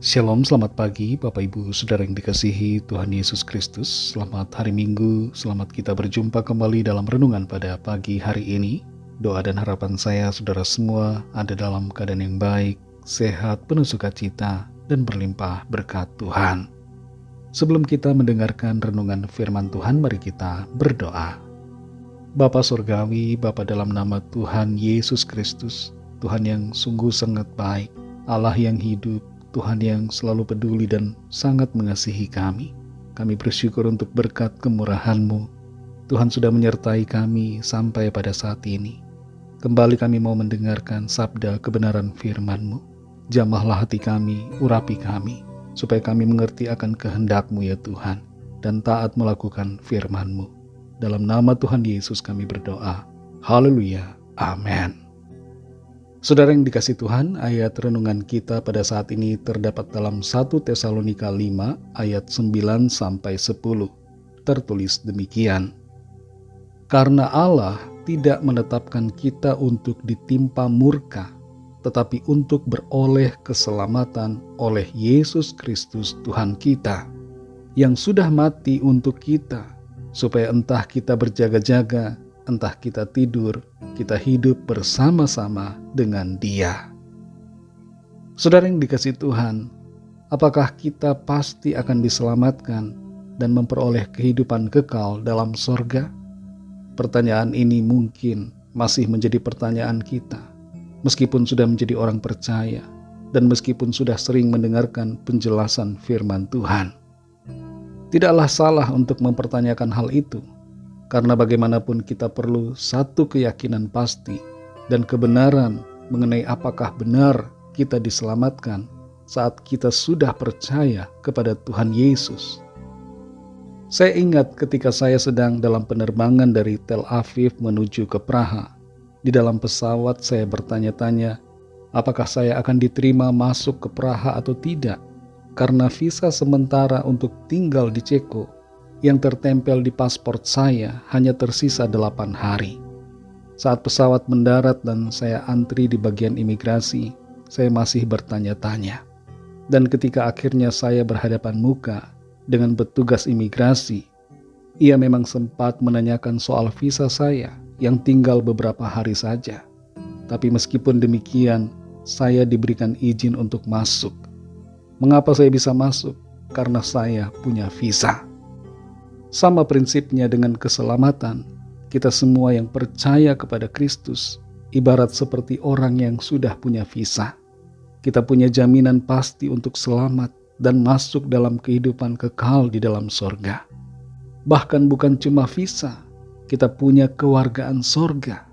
Shalom, selamat pagi Bapak Ibu Saudara yang dikasihi Tuhan Yesus Kristus. Selamat hari Minggu, selamat kita berjumpa kembali dalam renungan pada pagi hari ini. Doa dan harapan saya saudara semua ada dalam keadaan yang baik, sehat, penuh sukacita, dan berlimpah berkat Tuhan. Sebelum kita mendengarkan renungan firman Tuhan, mari kita berdoa. Bapa Surgawi, Bapa dalam nama Tuhan Yesus Kristus, Tuhan yang sungguh sangat baik, Allah yang hidup, Tuhan yang selalu peduli dan sangat mengasihi kami. Kami bersyukur untuk berkat kemurahan-Mu. Tuhan sudah menyertai kami sampai pada saat ini. Kembali kami mau mendengarkan sabda kebenaran firman-Mu. Jamahlah hati kami, urapi kami, supaya kami mengerti akan kehendak-Mu ya Tuhan, dan taat melakukan firman-Mu. Dalam nama Tuhan Yesus kami berdoa. Haleluya. Amin. Saudara yang dikasih Tuhan, ayat renungan kita pada saat ini terdapat dalam 1 Tesalonika 5 ayat 9-10. Tertulis demikian. Karena Allah tidak menetapkan kita untuk ditimpa murka, tetapi untuk beroleh keselamatan oleh Yesus Kristus Tuhan kita, yang sudah mati untuk kita, supaya entah kita berjaga-jaga, entah kita tidur, kita hidup bersama-sama dengan Dia. Saudara yang dikasihi Tuhan, apakah kita pasti akan diselamatkan dan memperoleh kehidupan kekal dalam sorga? Pertanyaan ini mungkin masih menjadi pertanyaan kita, meskipun sudah menjadi orang percaya dan meskipun sudah sering mendengarkan penjelasan firman Tuhan. Tidaklah salah untuk mempertanyakan hal itu, karena bagaimanapun kita perlu satu keyakinan pasti dan kebenaran mengenai apakah benar kita diselamatkan saat kita sudah percaya kepada Tuhan Yesus. Saya ingat ketika saya sedang dalam penerbangan dari Tel Aviv menuju ke Praha. Di dalam pesawat saya bertanya-tanya, apakah saya akan diterima masuk ke Praha atau tidak, karena visa sementara untuk tinggal di Ceko yang tertempel di paspor saya hanya tersisa 8 hari. Saat pesawat mendarat dan saya antri di bagian imigrasi, saya masih bertanya-tanya. Dan ketika akhirnya saya berhadapan muka dengan petugas imigrasi, ia memang sempat menanyakan soal visa saya yang tinggal beberapa hari saja. Tapi meskipun demikian, saya diberikan izin untuk masuk. Mengapa saya bisa masuk? Karena saya punya visa. Sama prinsipnya dengan keselamatan, kita semua yang percaya kepada Kristus, ibarat seperti orang yang sudah punya visa. Kita punya jaminan pasti untuk selamat dan masuk dalam kehidupan kekal di dalam sorga. Bahkan bukan cuma visa, kita punya kewargaan sorga.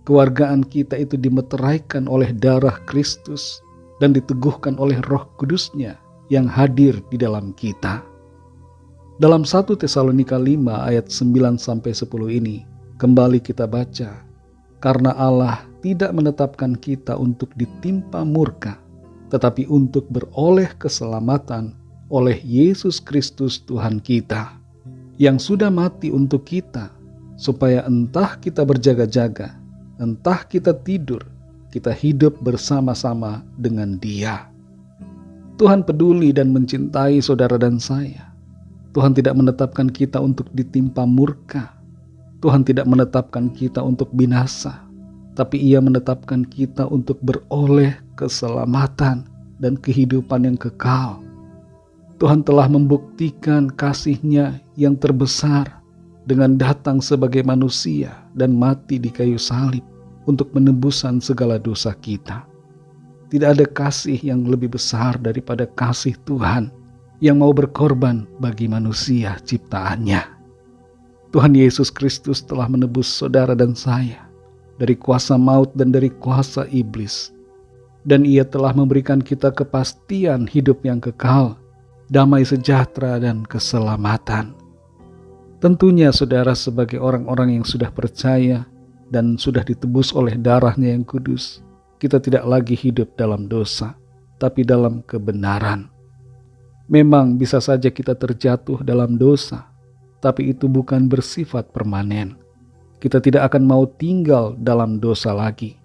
Kewargaan kita itu dimeteraikan oleh darah Kristus dan diteguhkan oleh Roh Kudus-Nya yang hadir di dalam kita. Dalam 1 Tesalonika 5 ayat 9-10 ini, kembali kita baca, karena Allah tidak menetapkan kita untuk ditimpa murka, tetapi untuk beroleh keselamatan oleh Yesus Kristus Tuhan kita, yang sudah mati untuk kita, supaya entah kita berjaga-jaga, entah kita tidur, kita hidup bersama-sama dengan Dia. Tuhan peduli dan mencintai saudara dan saya. Tuhan tidak menetapkan kita untuk ditimpa murka. Tuhan tidak menetapkan kita untuk binasa, tapi Ia menetapkan kita untuk beroleh keselamatan dan kehidupan yang kekal. Tuhan telah membuktikan kasih-Nya yang terbesar dengan datang sebagai manusia dan mati di kayu salib untuk penebusan segala dosa kita. Tidak ada kasih yang lebih besar daripada kasih Tuhan yang mau berkorban bagi manusia ciptaannya. Tuhan Yesus Kristus telah menebus saudara dan saya dari kuasa maut dan dari kuasa iblis. Dan Ia telah memberikan kita kepastian hidup yang kekal, damai sejahtera dan keselamatan. Tentunya saudara sebagai orang-orang yang sudah percaya dan sudah ditebus oleh darah-Nya yang kudus, kita tidak lagi hidup dalam dosa, tapi dalam kebenaran. Memang bisa saja kita terjatuh dalam dosa, tapi itu bukan bersifat permanen. Kita tidak akan mau tinggal dalam dosa lagi,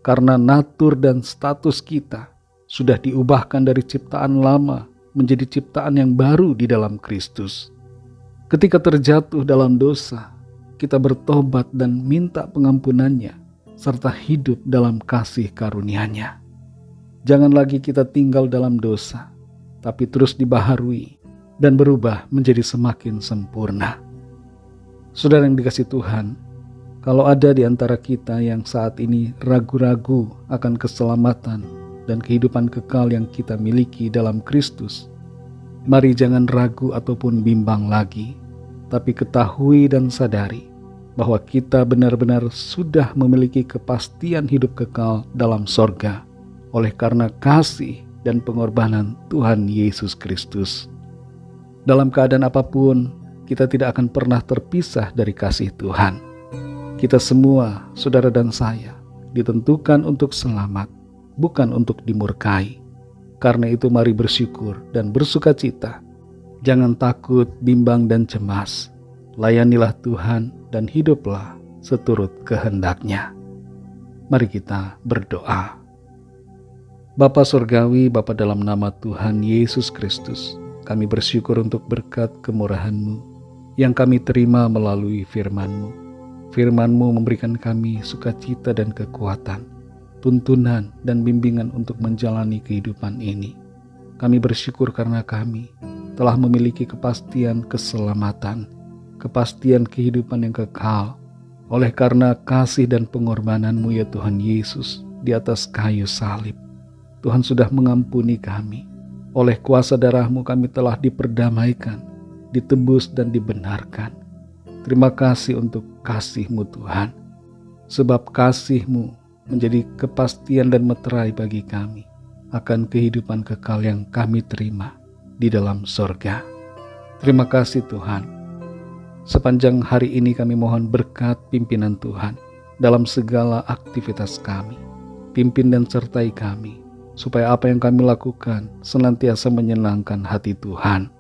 karena natur dan status kita sudah diubahkan dari ciptaan lama menjadi ciptaan yang baru di dalam Kristus. Ketika terjatuh dalam dosa, kita bertobat dan minta pengampunannya, serta hidup dalam kasih karunia-Nya. Jangan lagi kita tinggal dalam dosa, tapi terus dibaharui dan berubah menjadi semakin sempurna. Saudara yang dikasihi Tuhan, kalau ada di antara kita yang saat ini ragu-ragu akan keselamatan dan kehidupan kekal yang kita miliki dalam Kristus, mari jangan ragu ataupun bimbang lagi, tapi ketahui dan sadari bahwa kita benar-benar sudah memiliki kepastian hidup kekal dalam sorga oleh karena kasih dan pengorbanan Tuhan Yesus Kristus. Dalam keadaan apapun, kita tidak akan pernah terpisah dari kasih Tuhan. Kita semua, saudara dan saya, ditentukan untuk selamat, bukan untuk dimurkai. Karena itu mari bersyukur dan bersukacita. Jangan takut, bimbang dan cemas. Layanilah Tuhan dan hiduplah seturut kehendak-Nya. Mari kita berdoa. Bapa Surgawi, Bapa dalam nama Tuhan Yesus Kristus, kami bersyukur untuk berkat kemurahan-Mu yang kami terima melalui firman-Mu. Firman-Mu memberikan kami sukacita dan kekuatan, tuntunan dan bimbingan untuk menjalani kehidupan ini. Kami bersyukur karena kami telah memiliki kepastian keselamatan, kepastian kehidupan yang kekal, oleh karena kasih dan pengorbanan-Mu ya Tuhan Yesus di atas kayu salib. Tuhan sudah mengampuni kami. Oleh kuasa darah-Mu kami telah diperdamaikan, ditebus dan dibenarkan. Terima kasih untuk kasih-Mu Tuhan. Sebab kasih-Mu menjadi kepastian dan meterai bagi kami akan kehidupan kekal yang kami terima di dalam sorga. Terima kasih Tuhan. Sepanjang hari ini kami mohon berkat pimpinan Tuhan dalam segala aktivitas kami. Pimpin dan sertai kami, supaya apa yang kami lakukan senantiasa menyenangkan hati Tuhan.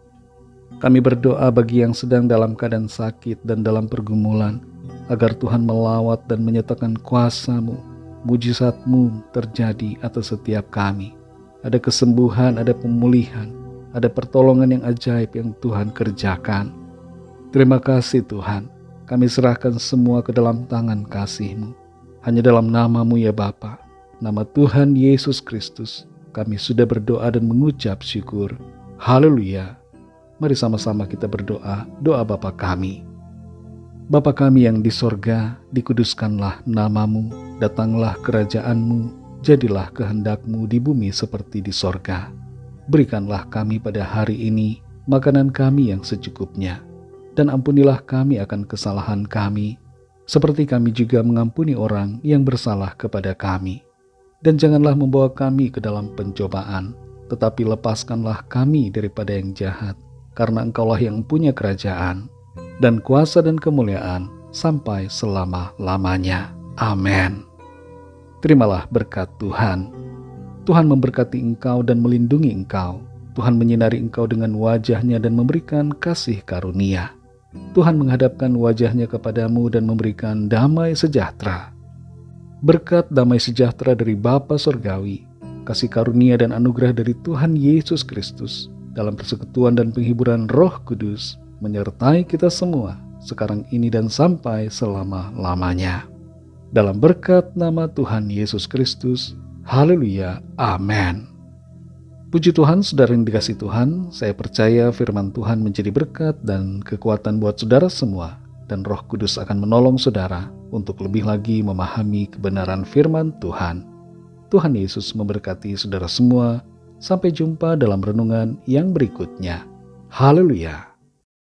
Kami berdoa bagi yang sedang dalam keadaan sakit dan dalam pergumulan, agar Tuhan melawat dan menyatakan kuasa-Mu, mujizat-Mu terjadi atas setiap kami. Ada kesembuhan, ada pemulihan, ada pertolongan yang ajaib yang Tuhan kerjakan. Terima kasih Tuhan, kami serahkan semua ke dalam tangan kasih-Mu. Hanya dalam nama-Mu ya Bapa, nama Tuhan Yesus Kristus, kami sudah berdoa dan mengucap syukur. Haleluya. Mari sama-sama kita berdoa, doa Bapa kami. Bapa kami yang di sorga, dikuduskanlah nama-Mu, datanglah kerajaan-Mu, jadilah kehendak-Mu di bumi seperti di sorga. Berikanlah kami pada hari ini makanan kami yang secukupnya, dan ampunilah kami akan kesalahan kami, seperti kami juga mengampuni orang yang bersalah kepada kami. Dan janganlah membawa kami ke dalam pencobaan, tetapi lepaskanlah kami daripada yang jahat, karena Engkaulah yang punya kerajaan, dan kuasa dan kemuliaan sampai selama-lamanya. Amin. Terimalah berkat Tuhan. Tuhan memberkati engkau dan melindungi engkau. Tuhan menyinari engkau dengan wajah-Nya dan memberikan kasih karunia. Tuhan menghadapkan wajah-Nya kepadamu dan memberikan damai sejahtera. Berkat damai sejahtera dari Bapa Surgawi, kasih karunia dan anugerah dari Tuhan Yesus Kristus, dalam persekutuan dan penghiburan Roh Kudus, menyertai kita semua, sekarang ini dan sampai selama-lamanya. Dalam berkat nama Tuhan Yesus Kristus, haleluya, amin. Puji Tuhan, saudara yang dikasihi Tuhan, saya percaya firman Tuhan menjadi berkat dan kekuatan buat saudara semua, dan Roh Kudus akan menolong saudara untuk lebih lagi memahami kebenaran firman Tuhan. Tuhan Yesus memberkati saudara semua. Sampai jumpa dalam renungan yang berikutnya. Haleluya.